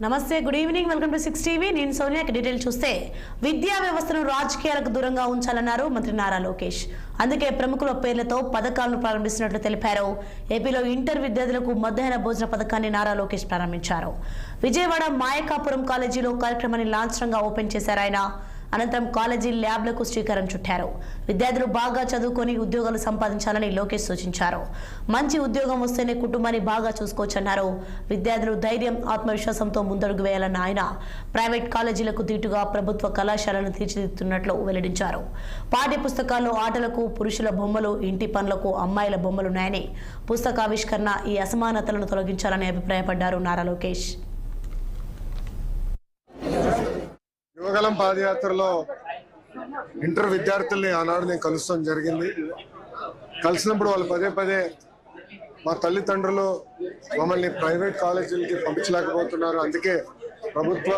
నమస్తే, good evening, welcome to 6 TV. నేను Sonia. Detail చూస్తే విద్యా వ్యవస్థను రాజకీయాలకు దూరంగా ఉంచాలన్నారు మంత్రి నారా లోకేష్. అందుకే ప్రముఖుల పేర్లతో పథకాలను ప్రారంభిస్తున్నట్లు తెలిపారు. ఏపీలో ఇంటర్ విద్యార్థులకు మధ్యాహ్న భోజన పథకాన్ని నారా లోకేష్ ప్రారంభించారు. విజయవాడ మాయకాపురం కాలేజీలో కార్యక్రమాన్ని లాంఛనంగా ఓపెన్ చేశారు ఆయన. అనంతరం కాలేజీ ల్యాబ్లకు శ్రీకారం చుట్టారు. విద్యార్థులు బాగా చదువుకొని ఉద్యోగాలు సంపాదించాలని లోకేష్ సూచించారు. మంచి ఉద్యోగం వస్తేనే కుటుంబాన్ని బాగా చూసుకోవచ్చన్నారు. విద్యార్థులు ధైర్యం, ఆత్మవిశ్వాసంతో ముందడుగు వేయాలన్న ఆయన ప్రైవేట్ కాలేజీలకు దీటుగా ప్రభుత్వ కళాశాలను తీర్చిదిద్దుతున్నట్లు వెల్లడించారు. పాఠ్య పుస్తకాల్లో ఆటలకు పురుషుల బొమ్మలు, ఇంటి పనులకు అమ్మాయిల బొమ్మలున్నాయని, పుస్తకావిష్కరణ ఈ అసమానతలను తొలగించాలని అభిప్రాయపడ్డారు నారా లోకేష్. యువగలం పాదయాత్రలో ఇంటర్ విద్యార్థుల్ని ఆనాడు నేను కలుస్తాం జరిగింది. కలిసినప్పుడు వాళ్ళు పదే పదే మా తల్లిదండ్రులు మమ్మల్ని ప్రైవేట్ కాలేజీలకి పంపించలేకపోతున్నారు, అందుకే ప్రభుత్వ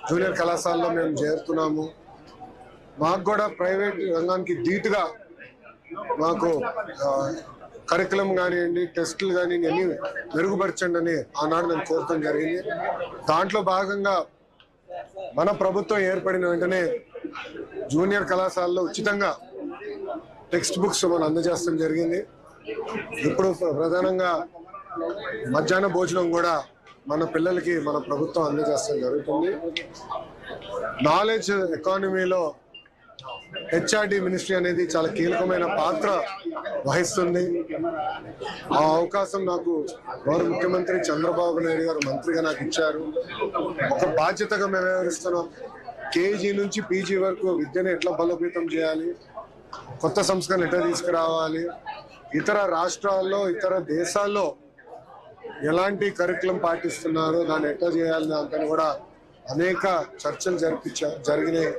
జూనియర్ కళాశాలలో మేము చేరుతున్నాము, మాకు కూడా ప్రైవేట్ రంగానికి ధీటుగా మాకు కరికులం కానివ్వండి, టెస్టులు కానివ్వండి అన్ని మెరుగుపరచండి అని ఆనాడు నేను కోరటం జరిగింది. దాంట్లో భాగంగా మన ప్రభుత్వం ఏర్పడిన వెంటనే జూనియర్ కళాశాలలో ఉచితంగా టెక్స్ట్ బుక్స్ మనం అందజేస్తాం జరిగింది. ఇప్పుడు ప్రధానంగా మధ్యాహ్న భోజనం కూడా మన పిల్లలకి మన ప్రభుత్వం అందజేస్తాం జరుగుతుంది. నాలెడ్జ్ ఎకానమీలో హెచ్ఆర్డి మినిస్ట్రీ అనేది చాలా కీలకమైన పాత్ర వహిస్తుంది. ఆ అవకాశం నాకు గౌరవ ముఖ్యమంత్రి చంద్రబాబు నాయుడు గారు మంత్రిగా నాకు ఇచ్చారు. ఒక బాధ్యతగా మేము వ్యవహరిస్తున్నాం. కేజీ నుంచి పీజీ వరకు విద్యను ఎట్లా బలోపేతం చేయాలి, కొత్త సంస్కరణ ఎట్లా తీసుకురావాలి, ఇతర రాష్ట్రాల్లో ఇతర దేశాల్లో ఎలాంటి కరికులం పాటిస్తున్నారో దాన్ని ఎట్లా చేయాలి దాంతో కూడా అనేక చర్చలు జరిగినాయి.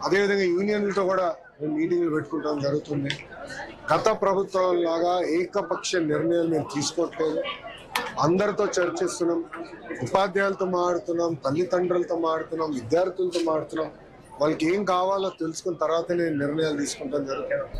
అదేవిధంగా యూనియన్లతో కూడా మేము మీటింగ్లు పెట్టుకుంటాం జరుగుతుంది. గత ప్రభుత్వం లాగా ఏకపక్ష నిర్ణయాలు మేము తీసుకోవట్లేదు, అందరితో చర్చిస్తున్నాం, ఉపాధ్యాయులతో మాట్లాడుతున్నాం, తల్లిదండ్రులతో మాట్లాడుతున్నాం, విద్యార్థులతో మాట్లాడుతున్నాం. వాళ్ళకి ఏం కావాలో తెలుసుకున్న తర్వాతనే నిర్ణయాలు తీసుకుంటాం జరుగుతుంది.